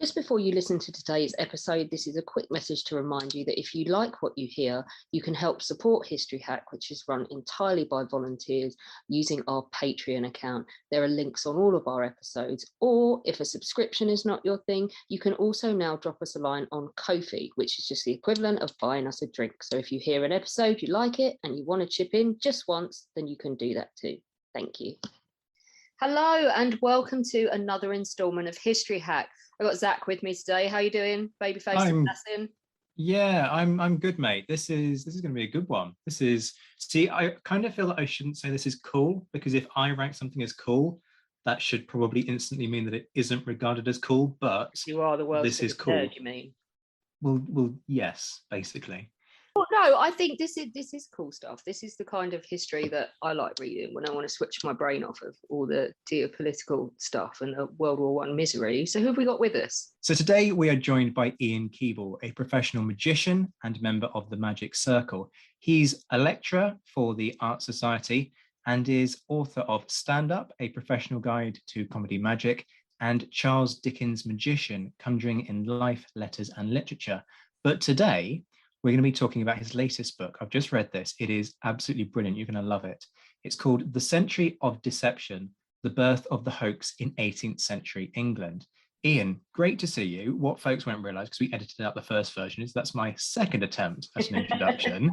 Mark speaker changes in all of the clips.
Speaker 1: Just before you listen to today's episode, this is a quick message to remind you that if you like what you hear, you can help support History Hack, which is run entirely by volunteers using our Patreon account. There are links on all of our episodes, or if a subscription is not your thing, you can also now drop us a line on Ko-fi, which is just the equivalent of buying us a drink. So if you hear an episode, you like it, and you want to chip in just once, then you can do that too. Thank you. Hello and welcome to another instalment of History Hack. I've got Zach with me today. How are you doing, babyface assassin?
Speaker 2: Yeah, I'm good, mate. This is going to be a good one. I kind of feel that I shouldn't say this is cool, because if I rank something as cool, that should probably instantly mean that it isn't regarded as cool. But
Speaker 1: you are the world's
Speaker 2: this is cool.
Speaker 1: Nerd, you mean?
Speaker 2: Well, yes, basically.
Speaker 1: Well, no, I think this is cool stuff. This is the kind of history that I like reading when I want to switch my brain off of all the geopolitical stuff and the World War I misery. So who have we got with us?
Speaker 2: So today we are joined by Ian Keeble, a professional magician and member of the Magic Circle. He's a lecturer for the Art Society and is author of Stand Up, a professional guide to comedy magic, and Charles Dickens' Magician, Conjuring in Life, Letters and Literature. But today, we're going to be talking about his latest book. I've just read this. It is absolutely brilliant. You're going to love it. It's called The Century of Deception, The Birth of the Hoax in 18th Century England. Ian, great to see you. What folks won't realise, because we edited out the first version, is that's my second attempt at an introduction.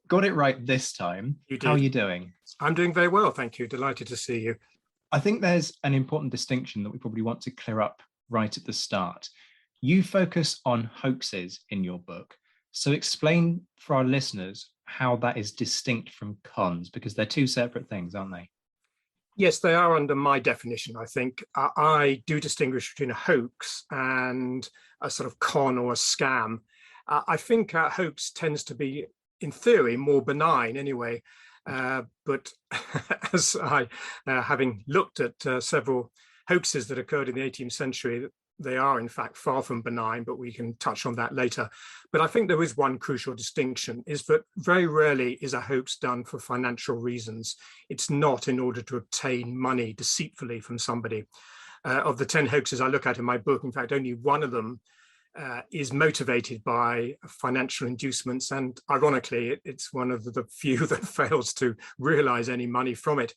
Speaker 2: Got it right this time.
Speaker 3: You did.
Speaker 2: How are you doing?
Speaker 3: I'm doing very well, thank you. Delighted to see you.
Speaker 2: I think there's an important distinction that we probably want to clear up right at the start. You focus on hoaxes in your book. So explain for our listeners how that is distinct from cons, because they're two separate things, aren't they?
Speaker 3: Yes, they are under my definition, I think. I do distinguish between a hoax and a sort of con or a scam. I think a hoax tends to be, in theory, more benign anyway. But as I, having looked at several hoaxes that occurred in the 18th century, they are in fact far from benign, but we can touch on that later. But I think there is one crucial distinction, is that very rarely is a hoax done for financial reasons. It's not in order to obtain money deceitfully from somebody. Of the 10 hoaxes I look at in my book, in fact, only one of them is motivated by financial inducements. And ironically, it's one of the few that fails to realize any money from it.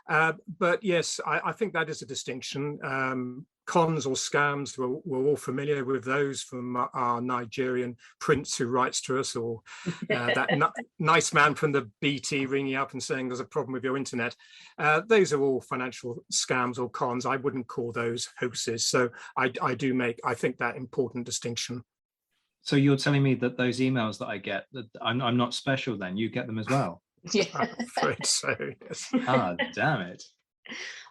Speaker 3: But yes, I think that is a distinction. Cons or scams, we're all familiar with those from our Nigerian prince who writes to us, or that nice man from the BT ringing up and saying there's a problem with your internet. Those are all financial scams or cons. I wouldn't call those hoaxes. So I do make, I think, that important distinction.
Speaker 2: So you're telling me that those emails that I get, that I'm not special then? You get them as well?
Speaker 1: Yeah.
Speaker 3: I'm afraid so, yes.
Speaker 2: Ah, damn it.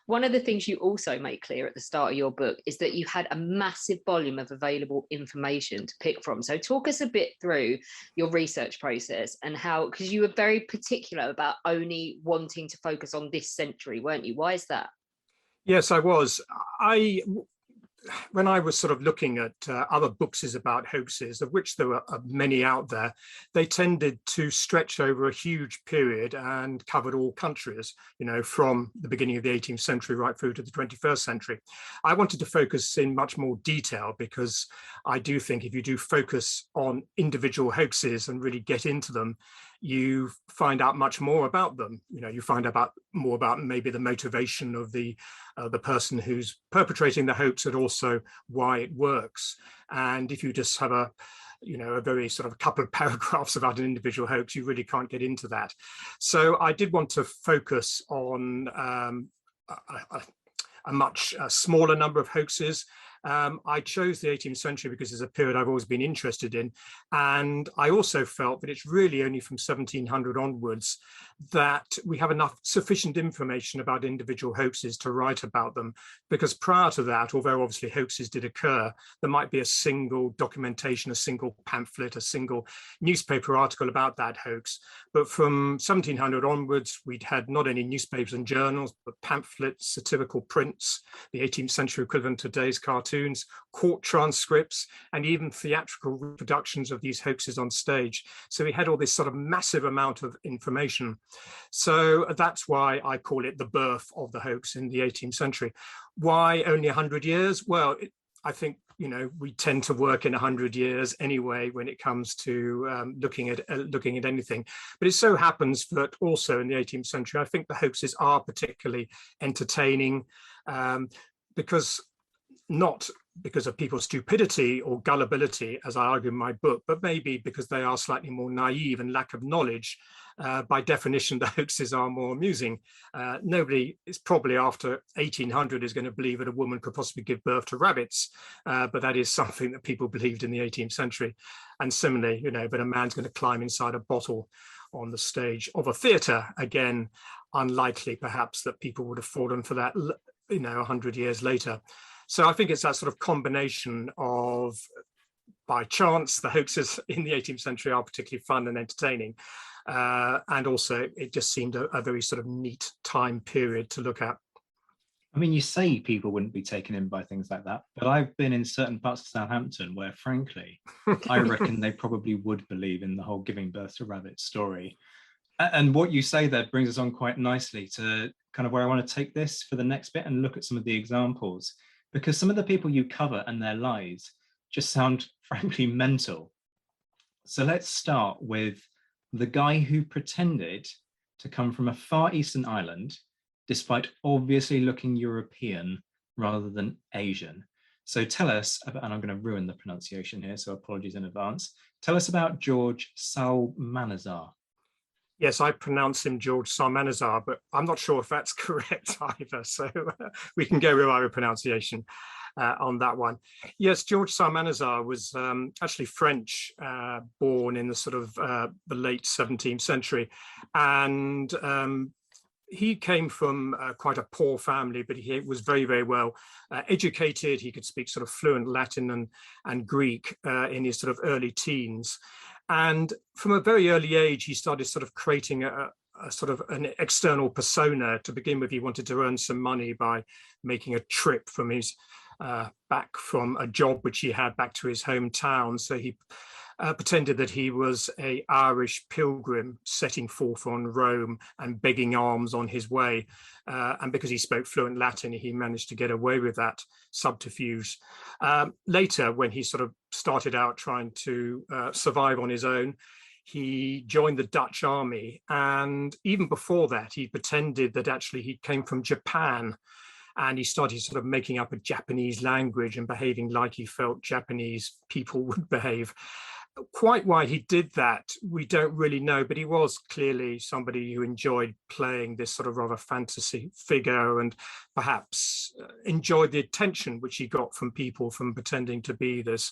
Speaker 1: One of the things you also make clear at the start of your book is that you had a massive volume of available information to pick from. So talk us a bit through your research process and how, because you were very particular about only wanting to focus on this century, weren't you? Why is that?
Speaker 3: Yes, I was. When I was sort of looking at other books about hoaxes, of which there were many out there, they tended to stretch over a huge period and covered all countries, you know, from the beginning of the 18th century right through to the 21st century. I wanted to focus in much more detail, because I do think if you do focus on individual hoaxes and really get into them, you find out much more about them. You know, you find out more about maybe the motivation of the person who's perpetrating the hoax, and also why it works. And if you just have a very sort of a couple of paragraphs about an individual hoax, you really can't get into that. So I did want to focus on a much smaller number of hoaxes. I chose the 18th century because it's a period I've always been interested in. And I also felt that it's really only from 1700 onwards that we have sufficient information about individual hoaxes to write about them. Because prior to that, although obviously hoaxes did occur, there might be a single documentation, a single pamphlet, a single newspaper article about that hoax. But from 1700 onwards, we'd had not only newspapers and journals, but pamphlets, satirical prints, the 18th century equivalent to today's cartoons, court transcripts, and even theatrical reproductions of these hoaxes on stage. So we had all this sort of massive amount of information. So that's why I call it the birth of the hoax in the 18th century. Why only 100 years? Well, I think we tend to work in 100 years anyway when it comes to looking at anything. But it so happens that also in the 18th century, I think the hoaxes are particularly entertaining, because not because of people's stupidity or gullibility, as I argue in my book, but maybe because they are slightly more naive and lack of knowledge. By definition, the hoaxes are more amusing. Nobody is probably after 1800 is going to believe that a woman could possibly give birth to rabbits, but that is something that people believed in the 18th century. And similarly, that a man's going to climb inside a bottle on the stage of a theatre, again, unlikely perhaps that people would have fallen for that, 100 years later. So I think it's that sort of combination of, by chance, the hoaxes in the 18th century are particularly fun and entertaining. And also it just seemed a very sort of neat time period to look at.
Speaker 2: I mean, you say people wouldn't be taken in by things like that, but I've been in certain parts of Southampton where, frankly, I reckon they probably would believe in the whole giving birth to rabbits story. And what you say there brings us on quite nicely to kind of where I want to take this for the next bit and look at some of the examples, because some of the people you cover and their lies just sound frankly mental. So let's start with the guy who pretended to come from a Far Eastern island, despite obviously looking European rather than Asian. So tell us about, and I'm going to ruin the pronunciation here, so apologies in advance. Tell us about George Salmanazar.
Speaker 3: Yes, I pronounce him George Salmanazar, but I'm not sure if that's correct either. So we can go with our pronunciation on that one. Yes, George Salmanazar was actually French, born in the sort of the late 17th century. And he came from quite a poor family, but he was very, very well educated. He could speak sort of fluent Latin and Greek in his sort of early teens. And from a very early age, he started sort of creating a sort of an external persona. To begin with, he wanted to earn some money by making a trip from his back from a job which he had back to his hometown. So he pretended that he was an Irish pilgrim setting forth on Rome and begging alms on his way. And because he spoke fluent Latin, he managed to get away with that subterfuge. Later, when he sort of started out trying to survive on his own, he joined the Dutch army. And even before that, he pretended that actually he came from Japan. And he started sort of making up a Japanese language and behaving like he felt Japanese people would behave. Quite why he did that, we don't really know, but he was clearly somebody who enjoyed playing this sort of rather fantasy figure and perhaps enjoyed the attention which he got from people from pretending to be this.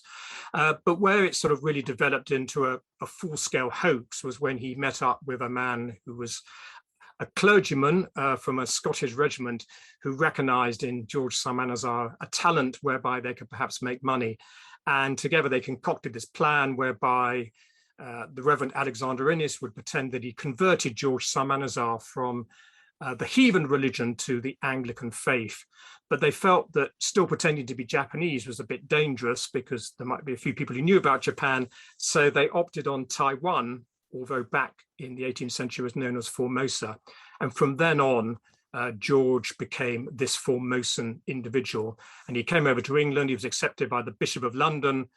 Speaker 3: But where it sort of really developed into a full-scale hoax was when he met up with a man who was a clergyman from a Scottish regiment who recognized in George Salmanazar a talent whereby they could perhaps make money. And together they concocted this plan whereby the Reverend Alexander Innes would pretend that he converted George Salmanazar from the heathen religion to the Anglican faith. But they felt that still pretending to be Japanese was a bit dangerous because there might be a few people who knew about Japan. So they opted on Taiwan, although back in the 18th century was known as Formosa. And from then on, George became this Formosan individual. And he came over to England. He was accepted by the Bishop of London.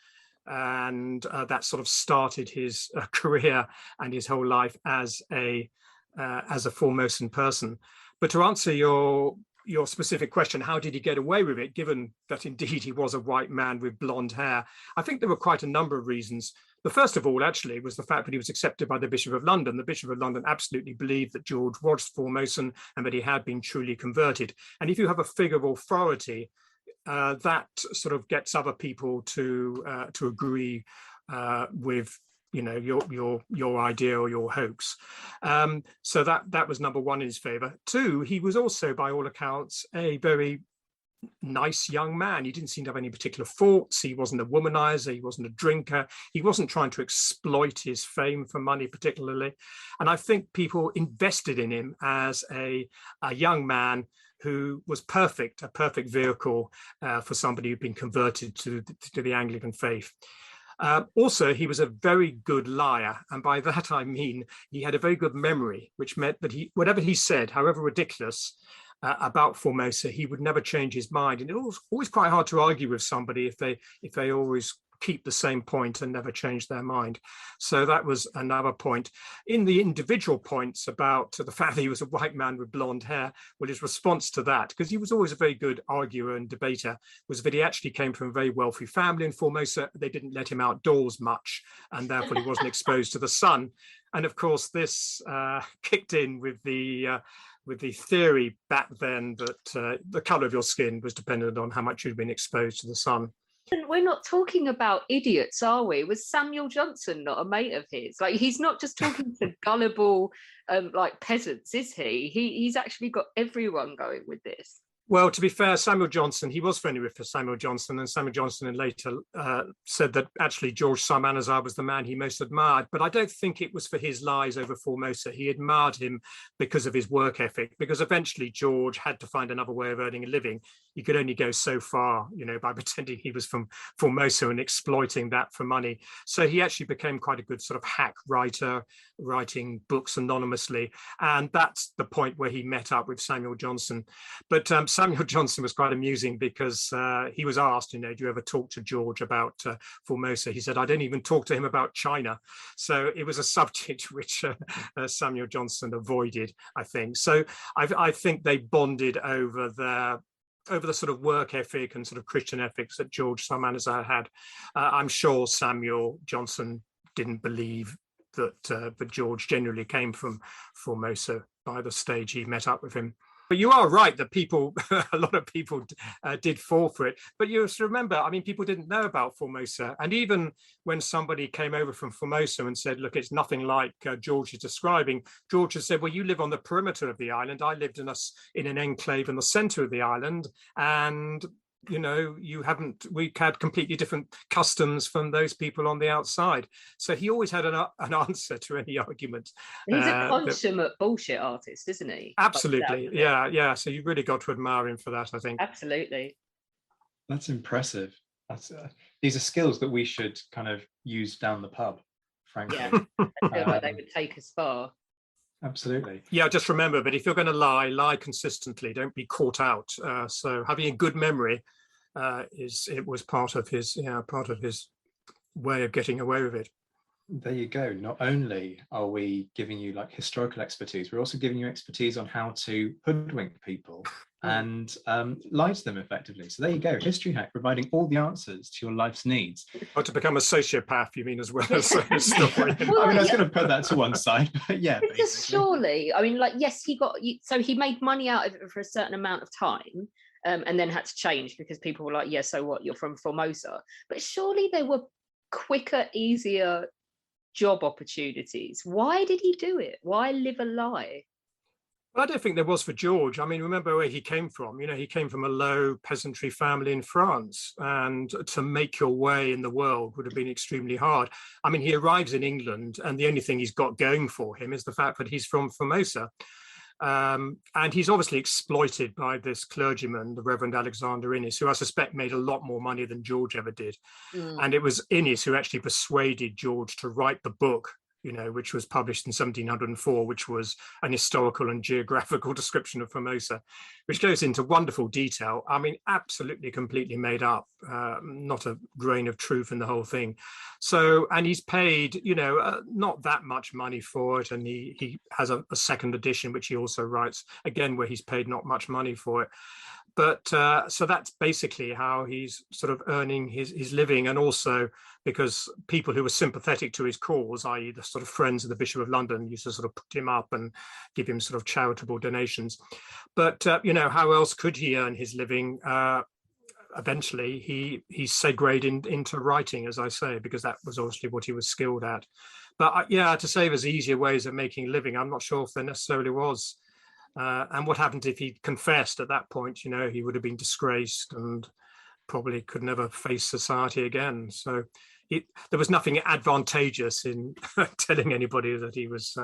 Speaker 3: And that sort of started his career and his whole life as a Formosan person. But to answer your specific question, how did he get away with it, given that indeed he was a white man with blonde hair? I think there were quite a number of reasons. The first of all, actually, was the fact that he was accepted by the Bishop of London. The Bishop of London absolutely believed that George was Formosan and that he had been truly converted. And if you have a figure of authority, that sort of gets other people to agree with your idea or your hoax. So that was number one in his favor. Two, he was also, by all accounts, a very nice young man. He didn't seem to have any particular faults. He wasn't a womanizer. He wasn't a drinker. He wasn't trying to exploit his fame for money particularly. And I think people invested in him as a young man who was perfect, a perfect vehicle for somebody who'd been converted to the Anglican faith. Also, he was a very good liar. And by that, I mean, he had a very good memory, which meant that whatever he said, however ridiculous, about Formosa, he would never change his mind. And it was always quite hard to argue with somebody if they always keep the same point and never change their mind. So that was another point. In the individual points about the fact that he was a white man with blonde hair, well, his response to that, because he was always a very good arguer and debater, was that he actually came from a very wealthy family in Formosa. They didn't let him outdoors much, and therefore he wasn't exposed to the sun. And of course, this kicked in with the theory back then that the color of your skin was dependent on how much you'd been exposed to the sun.
Speaker 1: We're not talking about idiots, are we? Was Samuel Johnson not a mate of his? Like, he's not just talking to gullible like peasants, is he? He's actually got everyone going with this.
Speaker 3: Well, to be fair, Samuel Johnson, he was friendly with Samuel Johnson, and Samuel Johnson later said that actually George Psalmanazar was the man he most admired. But I don't think it was for his lies over Formosa. He admired him because of his work ethic, because eventually George had to find another way of earning a living. He could only go so far, by pretending he was from Formosa and exploiting that for money. So he actually became quite a good sort of hack writer, writing books anonymously. And that's the point where he met up with Samuel Johnson. But Samuel Johnson was quite amusing because he was asked, do you ever talk to George about Formosa? He said, I don't even talk to him about China. So it was a subject which Samuel Johnson avoided, I think. So I think they bonded over the sort of work ethic and sort of Christian ethics that George Psalmanazar had. I'm sure Samuel Johnson didn't believe that George generally came from Formosa by the stage he met up with him. But you are right that a lot of people did fall for it. But you have to remember, people didn't know about Formosa. And even when somebody came over from Formosa and said, look, it's nothing like George is describing, George has said, well, you live on the perimeter of the island. I lived in an enclave in the center of the island. And we had completely different customs from those people on the outside. So he always had an answer to any argument.
Speaker 1: He's a consummate bullshit artist, isn't he?
Speaker 3: Absolutely. Yeah. So you've really got to admire him for that, I think.
Speaker 1: Absolutely.
Speaker 2: That's impressive. These are skills that we should kind of use down the pub, frankly.
Speaker 1: Yeah, I feel like they would take us far.
Speaker 2: Absolutely.
Speaker 3: Yeah, just remember, but if you're going to lie consistently. Don't be caught out. So having a good memory was part of his way of getting away with it.
Speaker 2: There you go. Not only are we giving you like historical expertise, we're also giving you expertise on how to hoodwink people and lie to them effectively. So there you go. History Hack, providing all the answers to your life's needs.
Speaker 3: Or to become a sociopath, you mean, as well as a historian?
Speaker 2: I was going to put that to one side, but yeah.
Speaker 1: Because surely, yes, he made money out of it for a certain amount of time. And then had to change because people were like, yeah, so what, you're from Formosa. But surely there were quicker, easier job opportunities. Why did he do it? Why live a lie?
Speaker 3: Well, I don't think there was for George. Remember where he came from. He came from a low peasantry family in France, and to make your way in the world would have been extremely hard. He arrives in England, and the only thing he's got going for him is the fact that he's from Formosa. And he's obviously exploited by this clergyman, the Reverend Alexander Innes, who I suspect made a lot more money than George ever did. And it was Innes who actually persuaded George to write the book, which was published in 1704, which was an historical and geographical description of Formosa, which goes into wonderful detail. Absolutely completely made up, not a grain of truth in the whole thing. So, and he's paid, not that much money for it. And he has a second edition, which he also writes, again, where he's paid not much money for it. But so that's basically how he's sort of earning his living. And also because people who were sympathetic to his cause, i.e. the sort of friends of the Bishop of London, used to sort of put him up and give him sort of charitable donations. But, how else could he earn his living? Eventually, he segued into writing, as I say, because that was obviously what he was skilled at. But to say there's easier ways of making a living, I'm not sure if there necessarily was. And what happened if he confessed at that point? He would have been disgraced and probably could never face society again. So there was nothing advantageous in telling anybody that he was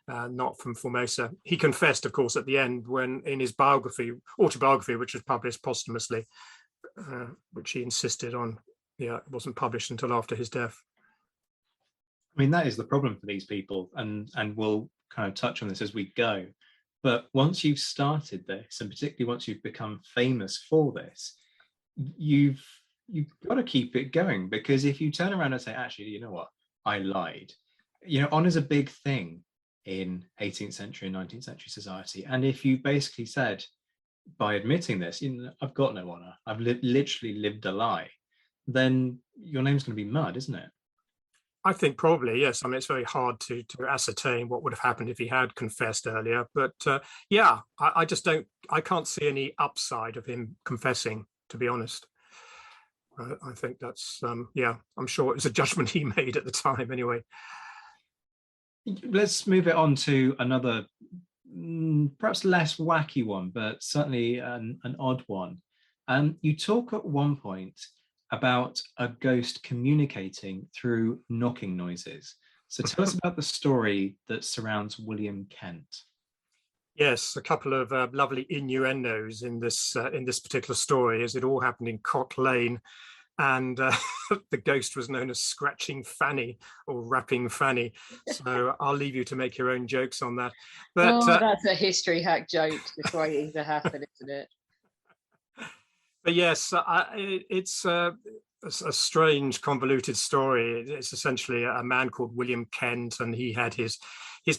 Speaker 3: not from Formosa. He confessed, of course, at the end when in his autobiography, which was published posthumously, which he insisted on. It wasn't published until after his death.
Speaker 2: That is the problem for these people, and we'll kind of touch on this as we go. But once you've started this, and particularly once you've become famous for this, you've got to keep it going, because if you turn around and say, actually, you know what, I lied. Honor's a big thing in 18th century and 19th century society. And if you basically said, by admitting this, I've got no honor, I've literally lived a lie, then your name's going to be mud, isn't it?
Speaker 3: I think probably, yes. I mean, it's very hard to ascertain what would have happened if he had confessed earlier. But yeah, I can't see any upside of him confessing, to be honest. I think that's, yeah, I'm sure it was a judgment he made at the time anyway.
Speaker 2: Let's move it on to another, perhaps less wacky one, but certainly an odd one. You talk at one point about a ghost communicating through knocking noises. So tell us about the story that surrounds William Kent.
Speaker 3: Yes, a couple of lovely innuendos in this particular story, as it all happened in Cock Lane, and the ghost was known as Scratching Fanny or Rapping Fanny. So I'll leave you to make your own jokes on that. But
Speaker 1: that's a history hack joke just waiting to happen, isn't it?
Speaker 3: But yes, it's a strange, convoluted story. It's essentially a man called William Kent, and he had his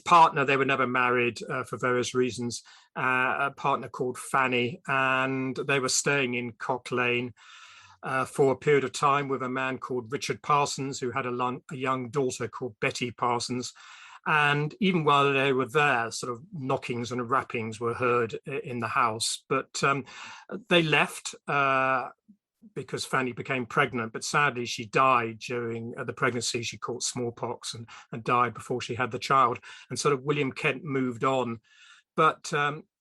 Speaker 3: partner. They were never married for various reasons. A partner called Fanny, and they were staying in Cock Lane for a period of time with a man called Richard Parsons, who had a young daughter called Betty Parsons. And even while they were there, sort of knockings and rappings were heard in the house. But they left because Fanny became pregnant. But sadly, she died during the pregnancy. She caught smallpox and died before she had the child. And sort of William Kent moved on. But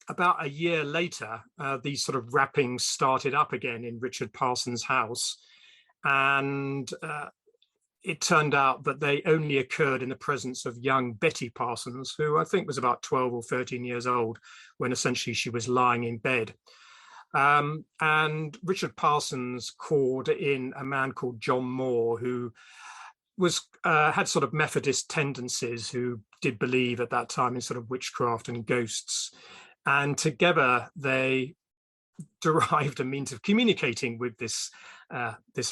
Speaker 3: about a year later, these sort of rappings started up again in Richard Parsons' house. And it turned out that they only occurred in the presence of young Betty Parsons, who I think was about 12 or 13 years old when essentially she was lying in bed. And Richard Parsons called in a man called John Moore, who was had sort of Methodist tendencies, who did believe at that time in sort of witchcraft and ghosts. And together they derived a means of communicating with this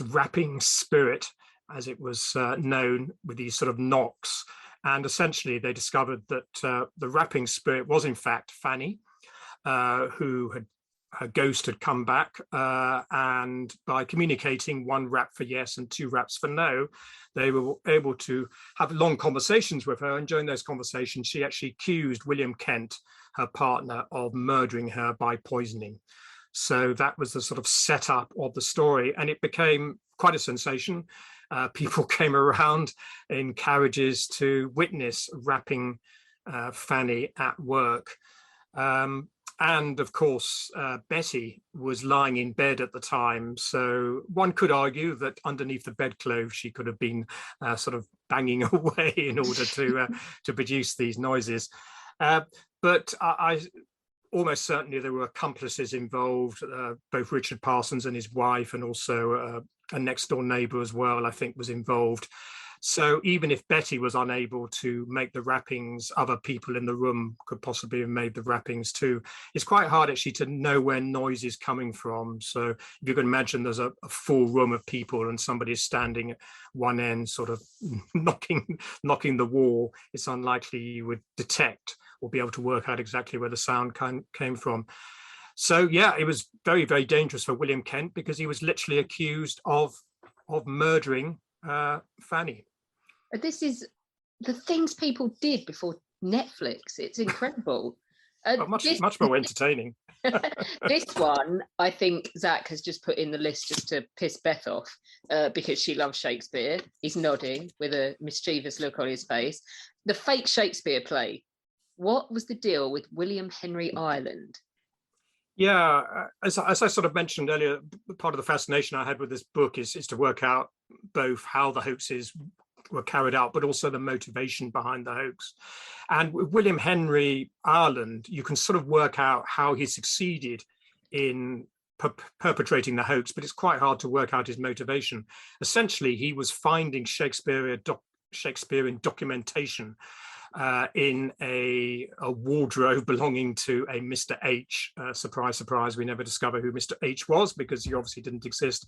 Speaker 3: rapping spirit, as it was known, with these sort of knocks. And essentially they discovered that the rapping spirit was in fact Fanny, who her ghost had come back, and by communicating one rap for yes and two raps for no, they were able to have long conversations with her. And during those conversations, she actually accused William Kent, her partner, of murdering her by poisoning. So that was the sort of setup of the story, and it became quite a sensation. People came around in carriages to witness rapping Fanny at work. And of course, Betty was lying in bed at the time. So one could argue that underneath the bedclothes, she could have been sort of banging away in order to produce these noises. But I almost certainly there were accomplices involved, both Richard Parsons and his wife, and also a next door neighbor as well, I think, was involved. So even if Betty was unable to make the rappings, other people in the room could possibly have made the rappings too. It's quite hard actually to know where noise is coming from. So if you can imagine there's a full room of people and somebody is standing at one end sort of knocking the wall, it's unlikely you would detect or be able to work out exactly where the sound came from. So yeah, it was very, very dangerous for William Kent, because he was literally accused of murdering Fanny.
Speaker 1: This is the things people did before Netflix. It's incredible.
Speaker 3: Much more entertaining.
Speaker 1: This one, I think Zach has just put in the list just to piss Beth off, because she loves Shakespeare. He's nodding with a mischievous look on his face. The fake Shakespeare play. What was the deal with William Henry Ireland?
Speaker 3: Yeah, as I sort of mentioned earlier, part of the fascination I had with this book is to work out both how the hoaxes were carried out, but also the motivation behind the hoax. And with William Henry Ireland, you can sort of work out how he succeeded in perpetrating the hoax, but it's quite hard to work out his motivation. Essentially, he was finding Shakespearean documentation in a wardrobe belonging to a Mr. H. Surprise, surprise, we never discover who Mr. H was because he obviously didn't exist.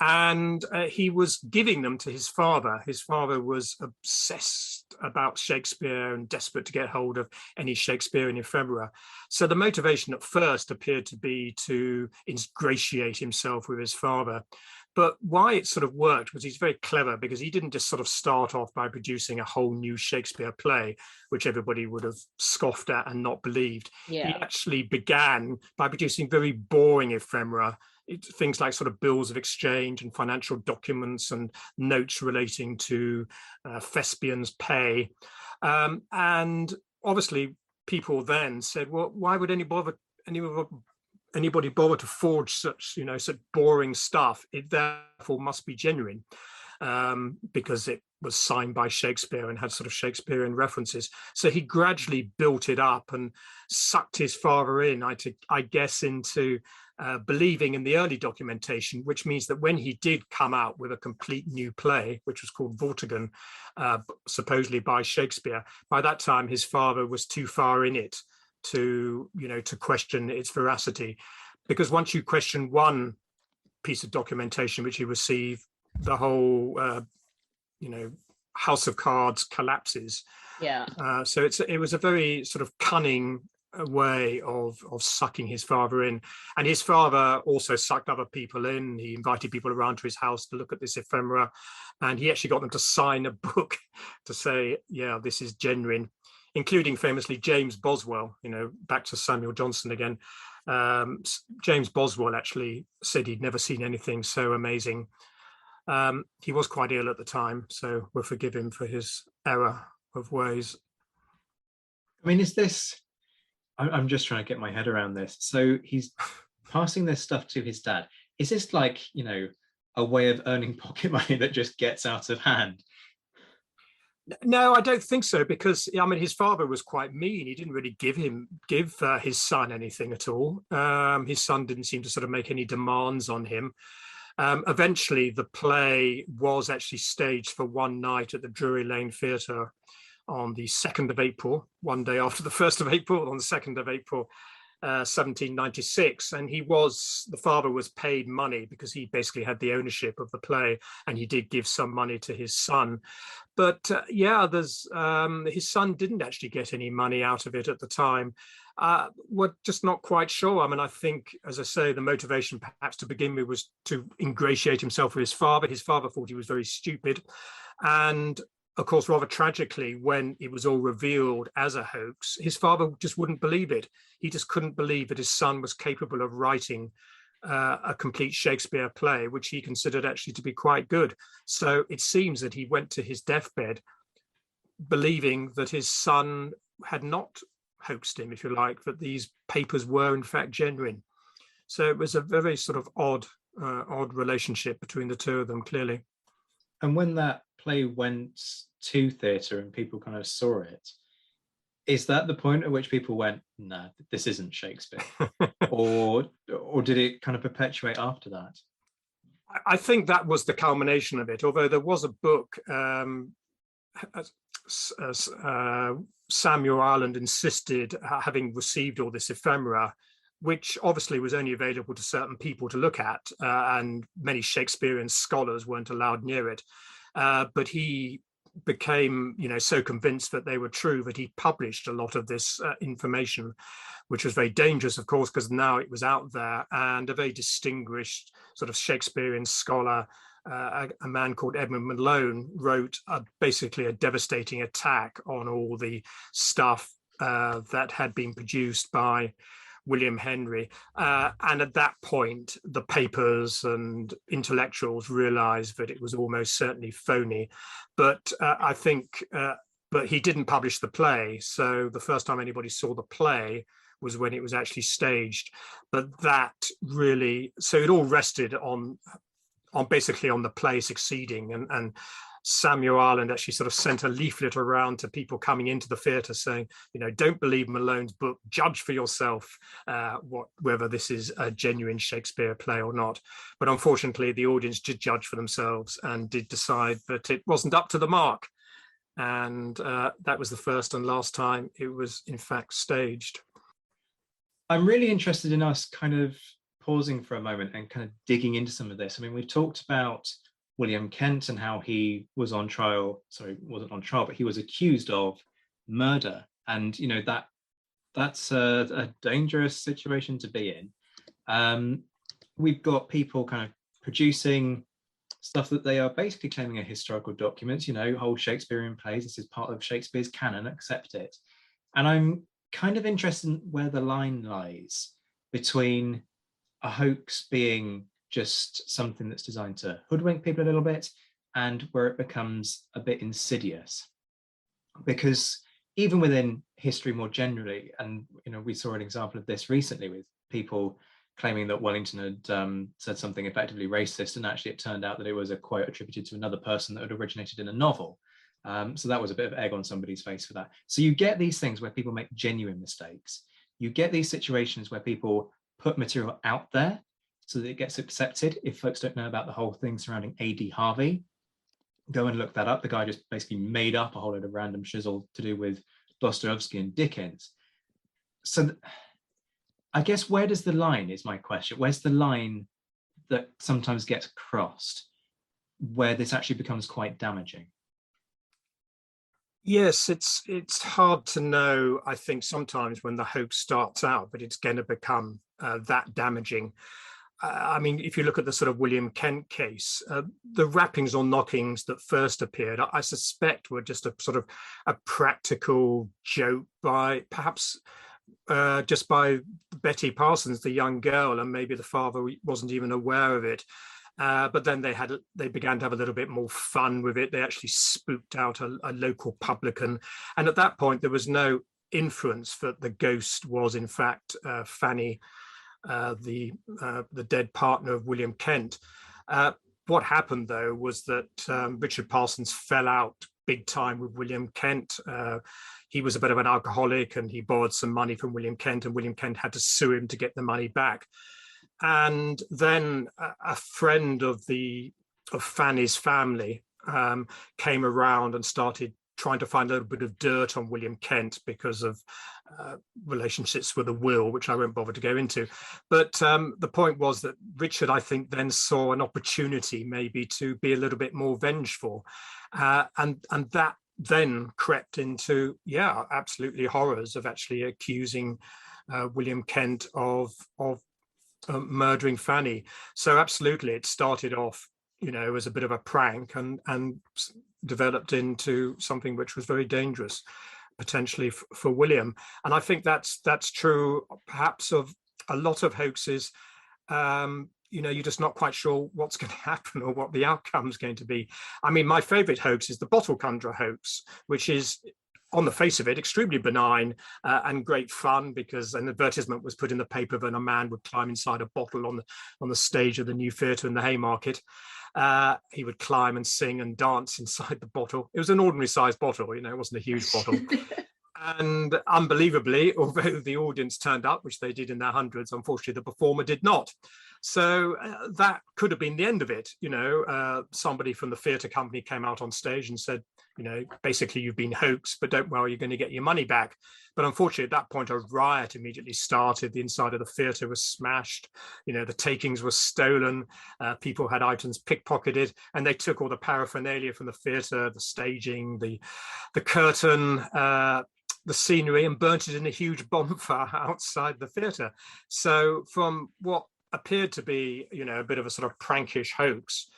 Speaker 3: And he was giving them to his father. His father was obsessed about Shakespeare and desperate to get hold of any Shakespearean ephemera. So the motivation at first appeared to be to ingratiate himself with his father. But why it sort of worked was he's very clever, because he didn't just sort of start off by producing a whole new Shakespeare play, which everybody would have scoffed at and not believed.
Speaker 1: Yeah.
Speaker 3: He actually began by producing very boring ephemera, things like sort of bills of exchange and financial documents and notes relating to thespians' pay. And obviously people then said, well, why would anybody bother to forge such boring stuff? It therefore must be genuine, because it was signed by Shakespeare and had sort of Shakespearean references. So he gradually built it up and sucked his father in, I guess, into believing in the early documentation, which means that when he did come out with a complete new play, which was called Vortigern, supposedly by Shakespeare, by that time his father was too far in it to question its veracity, because once you question one piece of documentation which you receive, the whole house of cards collapses.
Speaker 1: Yeah.
Speaker 3: So it was a very sort of cunning way of sucking his father in, and his father also sucked other people in. He invited people around to his house to look at this ephemera, and he actually got them to sign a book to say, yeah, this is genuine, including famously James Boswell. Back to Samuel Johnson again. James Boswell actually said he'd never seen anything so amazing. He was quite ill at the time, so we'll forgive him for his error of ways.
Speaker 2: I mean, is this, I'm just trying to get my head around this. So he's passing this stuff to his dad. Is this like, a way of earning pocket money that just gets out of hand?
Speaker 3: No, I don't think so, because his father was quite mean. He didn't really give his son anything at all. His son didn't seem to sort of make any demands on him. Eventually, the play was actually staged for one night at the Drury Lane Theatre on the 2nd of April, one day after the 1st of April, on the 2nd of April, 1796. And the father was paid money because he basically had the ownership of the play, and he did give some money to his son. But his son didn't actually get any money out of it at the time. We're just not quite sure. I think, as I say, the motivation perhaps to begin with was to ingratiate himself with his father. His father thought he was very stupid. And of course, rather tragically, when it was all revealed as a hoax, his father just wouldn't believe it. He just couldn't believe that his son was capable of writing a complete Shakespeare play, which he considered actually to be quite good. So it seems that he went to his deathbed believing that his son had not hoaxed him, if you like, that these papers were in fact genuine. So it was a very sort of odd relationship between the two of them, clearly.
Speaker 2: And when that play went to theatre and people kind of saw it, is that the point at which people went, no, this isn't Shakespeare? or did it kind of perpetuate after that?
Speaker 3: I think that was the culmination of it, although there was a book, Samuel Ireland insisted, having received all this ephemera, which obviously was only available to certain people to look at, and many Shakespearean scholars weren't allowed near it. But he became, so convinced that they were true that he published a lot of this information, which was very dangerous, of course, because now it was out there. And a very distinguished sort of Shakespearean scholar, a man called Edmund Malone, wrote basically a devastating attack on all the stuff that had been produced by William Henry. And at that point, the papers and intellectuals realized that it was almost certainly phony. But I think, but he didn't publish the play. So the first time anybody saw the play was when it was actually staged. But that really, so it all rested on basically on the play succeeding. And Samuel Ireland actually sort of sent a leaflet around to people coming into the theatre saying, don't believe Malone's book, judge for yourself whether this is a genuine Shakespeare play or not. But unfortunately, the audience did judge for themselves and did decide that it wasn't up to the mark. And that was the first and last time it was in fact staged.
Speaker 2: I'm really interested in us kind of pausing for a moment and kind of digging into some of this. I mean, we've talked about William Kent and how he was on trial, sorry, wasn't on trial, but he was accused of murder. And, you know, that's a dangerous situation to be in. We've got people kind of producing stuff that they are basically claiming are historical documents, you know, whole Shakespearean plays. This is part of Shakespeare's canon, accept it. And I'm kind of interested in where the line lies between a hoax being just something that's designed to hoodwink people a little bit and where it becomes a bit insidious. Because even within history more generally, and you know, we saw an example of this recently with people claiming that Wellington had said something effectively racist, and actually it turned out that it was a quote attributed to another person that had originated in a novel. So that was a bit of egg on somebody's face for that. So you get these things where people make genuine mistakes. You get these situations where people put material out there so that it gets accepted. If folks don't know about the whole thing surrounding A.D. Harvey, go and look that up. The guy just basically made up a whole load of random shizzle to do with Dostoevsky and Dickens. So I guess where does the line, is my question. Where's the line that sometimes gets crossed where this actually becomes quite damaging?
Speaker 3: Yes, it's hard to know, I think, sometimes when the hoax starts out, but it's going to become that damaging. I mean, if you look at the sort of William Kent case, the rappings or knockings that first appeared, I suspect were just a sort of a practical joke by perhaps just by Betty Parsons, the young girl, and maybe the father wasn't even aware of it. But then they began to have a little bit more fun with it. They actually spooked out a local publican, and at that point there was no inference that the ghost was in fact Fanny, the dead partner of William Kent. What happened though was that Richard Parsons fell out big time with William Kent. He was a bit of an alcoholic, and he borrowed some money from William Kent, and William Kent had to sue him to get the money back. And then a friend of Fanny's family came around and started trying to find a little bit of dirt on William Kent because of relationships with a will, which I won't bother to go into. But the point was that Richard, I think, then saw an opportunity maybe to be a little bit more vengeful. And that then crept into, yeah, absolutely horrors of actually accusing William Kent of murdering Fanny. So absolutely, it started off, you know, as a bit of a prank and developed into something which was very dangerous, potentially for William. And I think that's true, perhaps, of a lot of hoaxes. You know, you're just not quite sure what's going to happen or what the outcome is going to be. I mean, my favorite hoax is the bottle conjurer hoax, which is, on the face of it, extremely benign and great fun, because an advertisement was put in the paper that a man would climb inside a bottle on the stage of the new theatre in the Haymarket. He would climb and sing and dance inside the bottle. It was an ordinary sized bottle, you know, it wasn't a huge bottle. And unbelievably, although the audience turned up, which they did in their hundreds, unfortunately the performer did not. So that could have been the end of it. You know, somebody from the theatre company came out on stage and said, you know, basically, you've been hoaxed, but don't worry, you're going to get your money back. But unfortunately, at that point, a riot immediately started. The inside of the theatre was smashed. You know, the takings were stolen. People had items pickpocketed, and they took all the paraphernalia from the theatre, the staging, the curtain, the scenery, and burnt it in a huge bonfire outside the theatre. So from what appeared to be, you know, a bit of a sort of prankish hoax,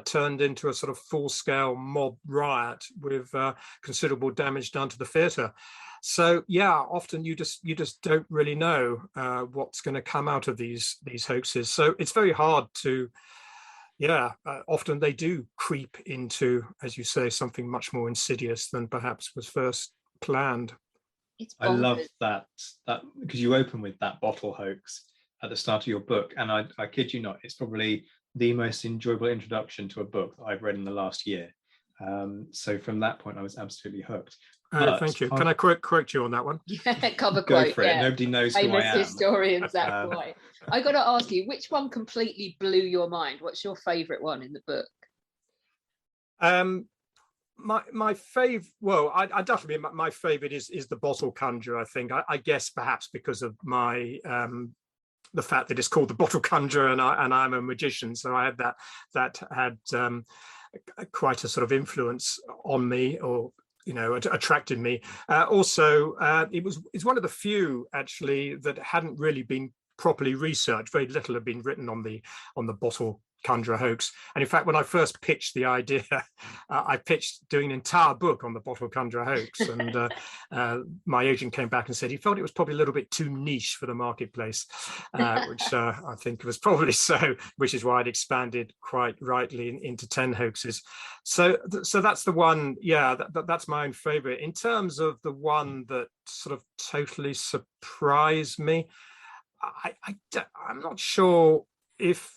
Speaker 3: turned into a sort of full-scale mob riot with considerable damage done to the theatre. So yeah, often you just don't really know what's going to come out of these hoaxes. So it's very hard to, often they do creep into, as you say, something much more insidious than perhaps was first planned.
Speaker 2: I love that because you open with that bottle hoax at the start of your book, and I kid you not, it's probably the most enjoyable introduction to a book that I've read in the last year. So from that point, I was absolutely hooked.
Speaker 3: Thank you. Can I correct you on that one?
Speaker 1: Yeah, cover
Speaker 2: Go
Speaker 1: quote.
Speaker 2: for it. Nobody knows who I am.
Speaker 1: Famous historian Zach White. I got to ask you, which one completely blew your mind? What's your favourite one in the book?
Speaker 3: my favorite, well, I definitely, my favorite is the bottle conjurer. I think, I guess perhaps because of my the fact that it's called the bottle conjurer, and I'm a magician, so I had that had quite a sort of influence on me, or attracted me. Also, it's one of the few actually that hadn't really been properly researched. Very little had been written on the bottle conjurer hoax. And in fact, when I first pitched the idea, I pitched doing an entire book on the bottle conjurer hoax, and my agent came back and said he felt it was probably a little bit too niche for the marketplace, which I think was probably so, which is why I'd expanded quite rightly into 10 hoaxes. So that's the one. Yeah, that's my own favorite. In terms of the one that sort of totally surprised me, I'm not sure if,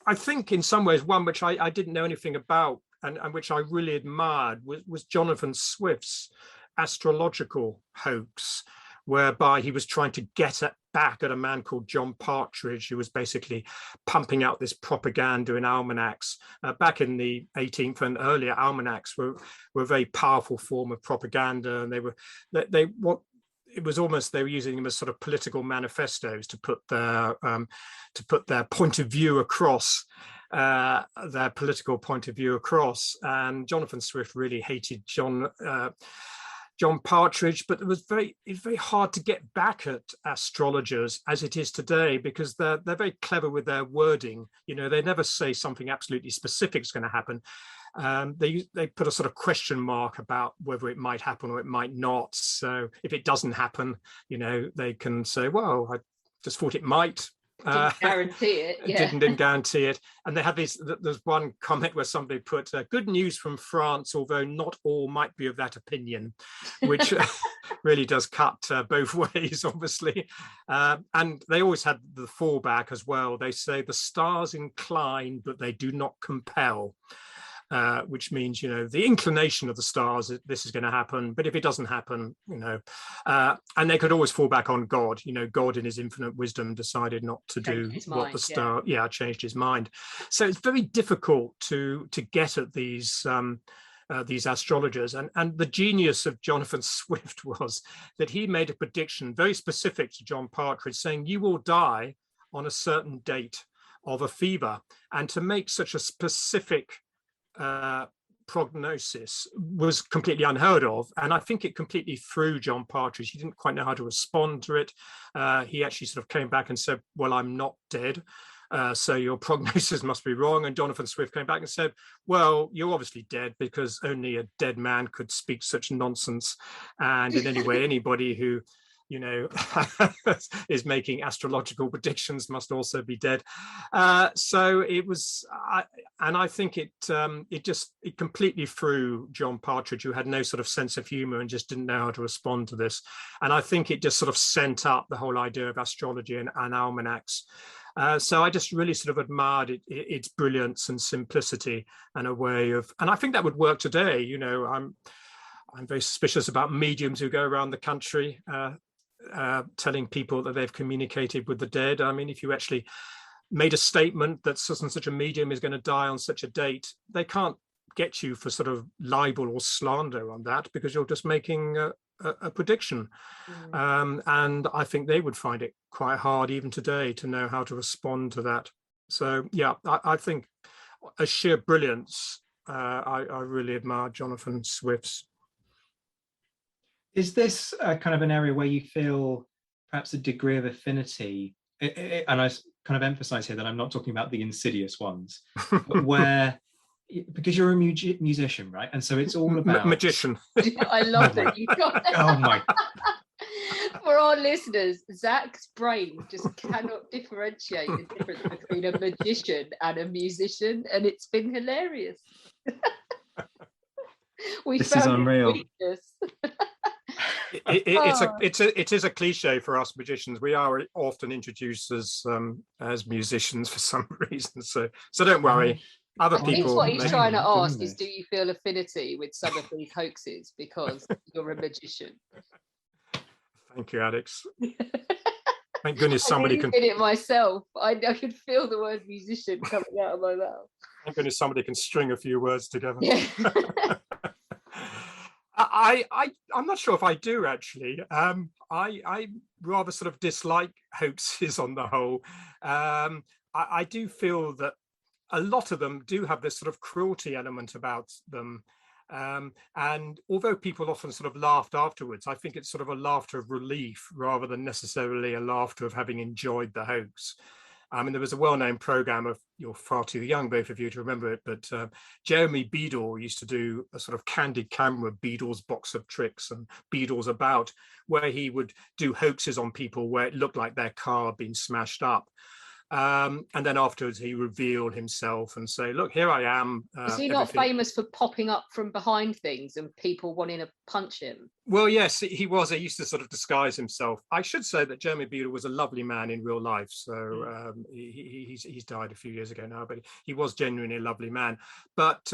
Speaker 3: I think in some ways one which I didn't know anything about, and which I really admired, was Jonathan Swift's astrological hoax, whereby he was trying to get back at a man called John Partridge, who was basically pumping out this propaganda in almanacs. Back in the 18th and earlier, almanacs were a very powerful form of propaganda, and it was almost, they were using them as sort of political manifestos to put their point of view across, their political point of view across. And Jonathan Swift really hated John Partridge, but it's very hard to get back at astrologers as it is today, because they're very clever with their wording. They never say something absolutely specific is going to happen. They put a sort of question mark about whether it might happen or it might not. So if it doesn't happen, they can say, well, I just thought it might.
Speaker 1: Didn't guarantee it. Yeah.
Speaker 3: Didn't guarantee it. And they have there's one comment where somebody put, good news from France, although not all might be of that opinion, which really does cut both ways, obviously. And they always had the fallback as well. They say the stars incline, but they do not compel. Which means, the inclination of the stars, this is going to happen, but if it doesn't happen, and they could always fall back on God. God in his infinite wisdom decided not to do what the star, changed his mind. So it's very difficult to get at these astrologers. And the genius of Jonathan Swift was that he made a prediction very specific to John Partridge, saying you will die on a certain date of a fever. And to make such a specific prognosis was completely unheard of, and I think it completely threw John Partridge. He didn't quite know how to respond to it. He actually sort of came back and said, well, I'm not dead, so your prognosis must be wrong. And Jonathan Swift came back and said, well, you're obviously dead, because only a dead man could speak such nonsense, and in any way anybody who is making astrological predictions must also be dead. So it was, and I think it completely threw John Partridge, who had no sort of sense of humor and just didn't know how to respond to this. And I think it just sort of sent up the whole idea of astrology and almanacs. So I just really sort of admired its brilliance and simplicity, and a way of, and I think that would work today. I'm very suspicious about mediums who go around the country telling people that they've communicated with the dead. I mean, if you actually made a statement that such and such a medium is going to die on such a date, they can't get you for sort of libel or slander on that, because you're just making a prediction. And I think they would find it quite hard even today to know how to respond to that. So yeah, I think a sheer brilliance. I really admire Jonathan Swift's.
Speaker 2: Is this kind of an area where you feel perhaps a degree of affinity? And I kind of emphasize here that I'm not talking about the insidious ones, but where, because you're a musician, right? And so it's all about...
Speaker 3: Magician.
Speaker 1: I love that you got that.
Speaker 2: Oh my...
Speaker 1: For our listeners, Zach's brain just cannot differentiate the difference between a magician and a musician, and it's been hilarious.
Speaker 2: This is unreal.
Speaker 3: It is a cliche for us magicians. We are often introduced as musicians for some reason. So don't worry. Other people. I think
Speaker 1: what he's trying to ask is, do you feel affinity with some of these hoaxes because you're a magician?
Speaker 3: Thank you, Alex. Thank goodness somebody can.
Speaker 1: I did it myself. I could feel the word musician coming out of my mouth.
Speaker 3: Thank goodness somebody can string a few words together.
Speaker 1: Yeah.
Speaker 3: I'm not sure if I do actually. I rather sort of dislike hoaxes on the whole. I do feel that a lot of them do have this sort of cruelty element about them. And although people often sort of laughed afterwards, I think it's sort of a laughter of relief rather than necessarily a laughter of having enjoyed the hoax. I mean, there was a well-known program of, you're far too young, both of you, to remember it, but Jeremy Beadle used to do a sort of candid camera, Beadle's Box of Tricks and Beadle's About, where he would do hoaxes on people where it looked like their car had been smashed up. And then afterwards he revealed himself and say, look, here I am.
Speaker 1: Is he not famous for popping up from behind things and people wanting to punch him?
Speaker 3: Well, yes, he was. He used to sort of disguise himself. I should say that Jeremy Beadle was a lovely man in real life. So he's died a few years ago now, but he was genuinely a lovely man. But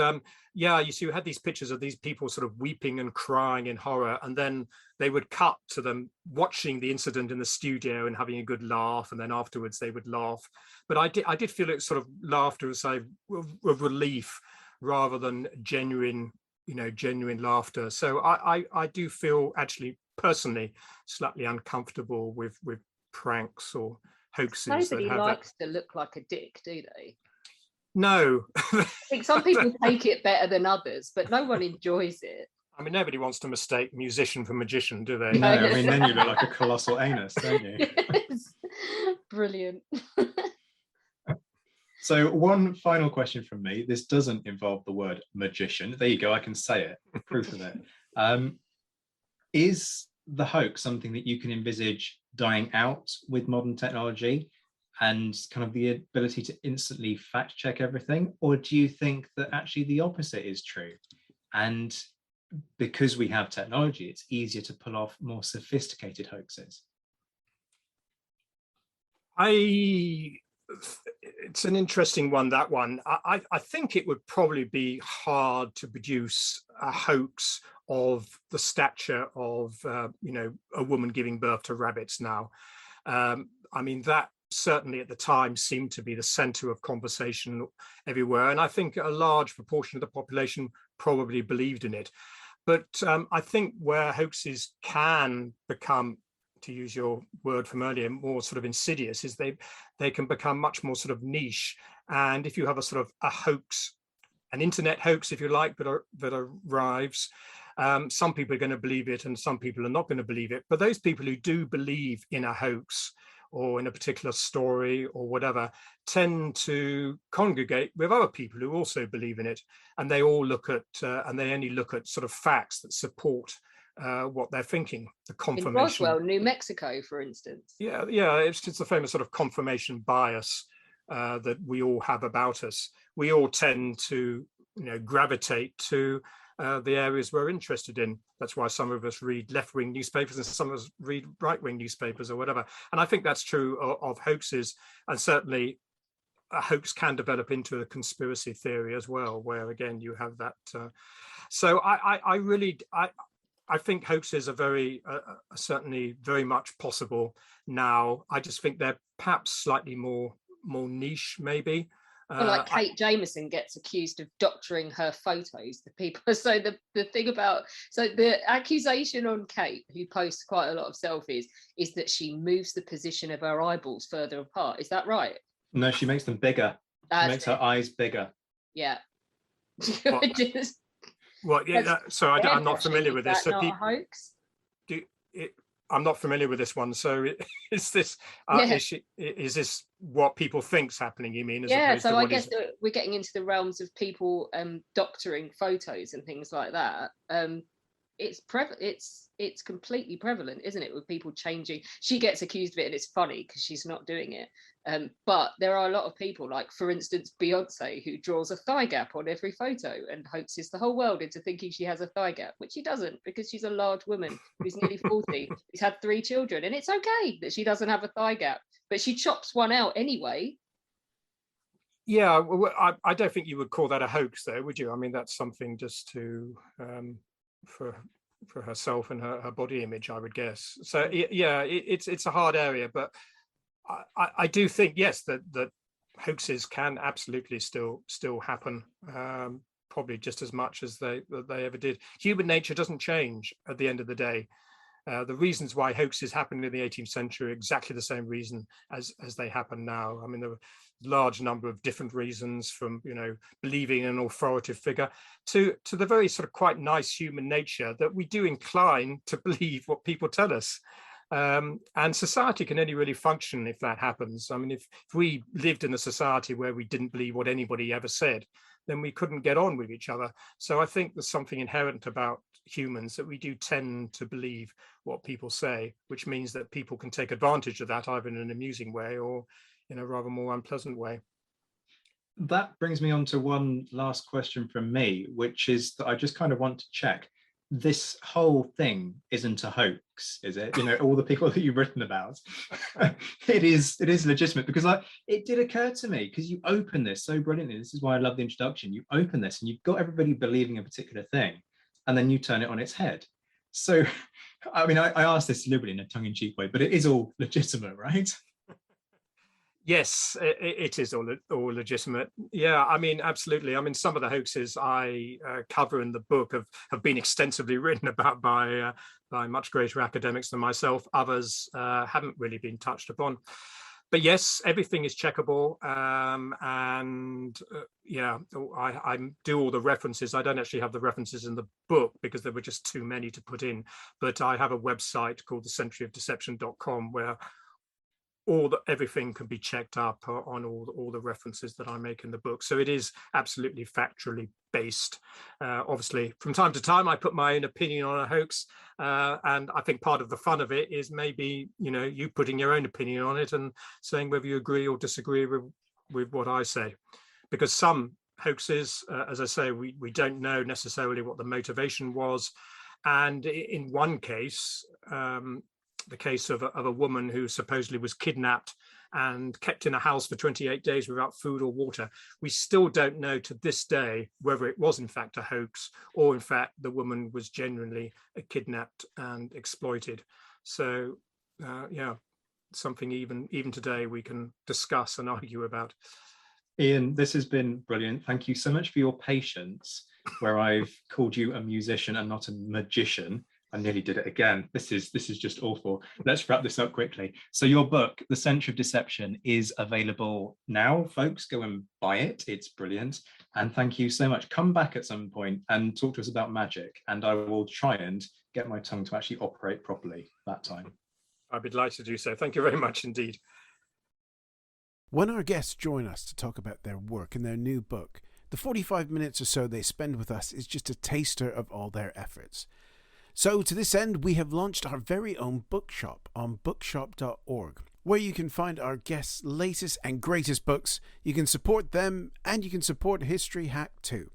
Speaker 3: yeah, you see, we had these pictures of these people sort of weeping and crying in horror, and then they would cut to them watching the incident in the studio and having a good laugh, and then afterwards they would laugh. But I did feel it sort of laughter as of relief rather than genuine laughter. So I do feel actually personally slightly uncomfortable with pranks or hoaxes.
Speaker 1: Nobody likes to look like a dick, do they?
Speaker 3: No.
Speaker 1: I think some people take it better than others, but no one enjoys it.
Speaker 3: I mean, nobody wants to mistake musician for magician, do they?
Speaker 2: No, I mean, then you look like a colossal anus, don't you?
Speaker 1: Yes. Brilliant.
Speaker 2: So one final question from me. This doesn't involve the word magician. There you go. I can say it. Proof of it. Is the hoax something that you can envisage dying out with modern technology and kind of the ability to instantly fact check everything? Or do you think that actually the opposite is true? And because we have technology, it's easier to pull off more sophisticated hoaxes?
Speaker 3: It's an interesting one, that one. I think it would probably be hard to produce a hoax of the stature of, a woman giving birth to rabbits now. I mean, that certainly at the time seemed to be the center of conversation everywhere. And I think a large proportion of the population probably believed in it. But I think where hoaxes can become, to use your word from earlier, more sort of insidious, is they can become much more sort of niche. And if you have a sort of a hoax, an internet hoax, if you like, that arrives, some people are going to believe it and some people are not going to believe it. But those people who do believe in a hoax or in a particular story or whatever tend to congregate with other people who also believe in it, and they all look at and they only look at sort of facts that support what they're thinking, the confirmation.
Speaker 1: In Roswell, New Mexico, for instance.
Speaker 3: Yeah, it's the famous sort of confirmation bias that we all have about us. We all tend to, gravitate to the areas we're interested in. That's why some of us read left-wing newspapers and some of us read right-wing newspapers or whatever. And I think that's true of hoaxes, and certainly a hoax can develop into a conspiracy theory as well, where again you have that. So I think hoaxes are certainly very much possible now. I just think they're perhaps slightly more niche, maybe.
Speaker 1: Well, like Kate Jameson gets accused of doctoring her photos. The people. So the accusation on Kate, who posts quite a lot of selfies, is that she moves the position of her eyeballs further apart. Is that right?
Speaker 2: No, she makes them bigger. She makes her eyes bigger.
Speaker 1: Yeah.
Speaker 3: Well, yeah. So I'm not familiar with this. So
Speaker 1: not a hoax?
Speaker 3: I'm not familiar with this one. So is this is this what people think's happening? You mean?
Speaker 1: So I guess we're getting into the realms of people doctoring photos and things like that. It's completely prevalent, isn't it? With people changing. She gets accused of it, and it's funny because she's not doing it. But there are a lot of people, like for instance Beyonce, who draws a thigh gap on every photo and hoaxes the whole world into thinking she has a thigh gap, which she doesn't, because she's a large woman who's nearly 40, who's had 3 children, and it's okay that she doesn't have a thigh gap, but she chops one out anyway.
Speaker 3: Yeah, well, I don't think you would call that a hoax, though, would you? I mean, that's something just to for herself and her body image, I would guess. So yeah, it's a hard area, but I do think, yes, that hoaxes can absolutely still happen, probably just as much as they ever did. Human nature doesn't change at the end of the day. The reasons why hoaxes happened in the 18th century are exactly the same reason as they happen now. I mean, there were a large number of different reasons, from, you know, believing in an authoritative figure to the very sort of quite nice human nature that we do incline to believe what people tell us. And society can only really function if that happens. I mean, if we lived in a society where we didn't believe what anybody ever said, then we couldn't get on with each other. So I think there's something inherent about humans that we do tend to believe what people say, which means that people can take advantage of that either in an amusing way or in a rather more unpleasant way.
Speaker 2: That brings me on to one last question from me, which is that I just kind of want to check. This whole thing isn't a hoax, is it? You know, all the people that you've written about, it is legitimate, because it did occur to me, because you open this so brilliantly. This is why I love the introduction. You open this and you've got everybody believing a particular thing, and then you turn it on its head. So, I mean, I asked this deliberately in a tongue-in-cheek way, but it is all legitimate, right?
Speaker 3: Yes, it is all legitimate. Yeah, I mean, absolutely. I mean, some of the hoaxes I cover in the book have been extensively written about by much greater academics than myself. Others haven't really been touched upon. But yes, everything is checkable. Yeah, I do all the references. I don't actually have the references in the book because there were just too many to put in. But I have a website called thecenturyofdeception.com where everything can be checked up on all the references that I make in the book. So it is absolutely factually based. Obviously, from time to time, I put my own opinion on a hoax, and I think part of the fun of it is maybe, you know, you putting your own opinion on it and saying whether you agree or disagree with what I say. Because some hoaxes, as I say, we don't know necessarily what the motivation was, and in one case, the case of a woman who supposedly was kidnapped and kept in a house for 28 days without food or water. We still don't know to this day whether it was in fact a hoax or in fact the woman was genuinely kidnapped and exploited. So yeah, something even today we can discuss and argue about.
Speaker 2: Ian, this has been brilliant. Thank you so much for your patience, where I've called you a musician and not a magician. I nearly did it again. This is just awful. Let's wrap this up quickly. So your book, The Century of Deception, is available now, folks. Go and buy it. It's brilliant. And thank you so much. Come back at some point and talk to us about magic, and I will try and get my tongue to actually operate properly that time.
Speaker 3: I'd be delighted to do so. Thank you very much indeed.
Speaker 4: When our guests join us to talk about their work and their new book, the 45 minutes or so they spend with us is just a taster of all their efforts. So to this end, we have launched our very own bookshop on bookshop.org, where you can find our guests' latest and greatest books. You can support them, and you can support History Hack too.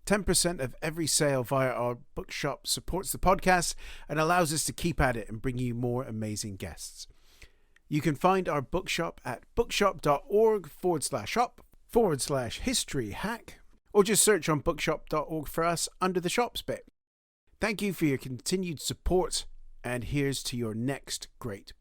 Speaker 4: 10% of every sale via our bookshop supports the podcast and allows us to keep at it and bring you more amazing guests. You can find our bookshop at bookshop.org/shop/history hack, or just search on bookshop.org for us under the shops bit. Thank you for your continued support, and here's to your next great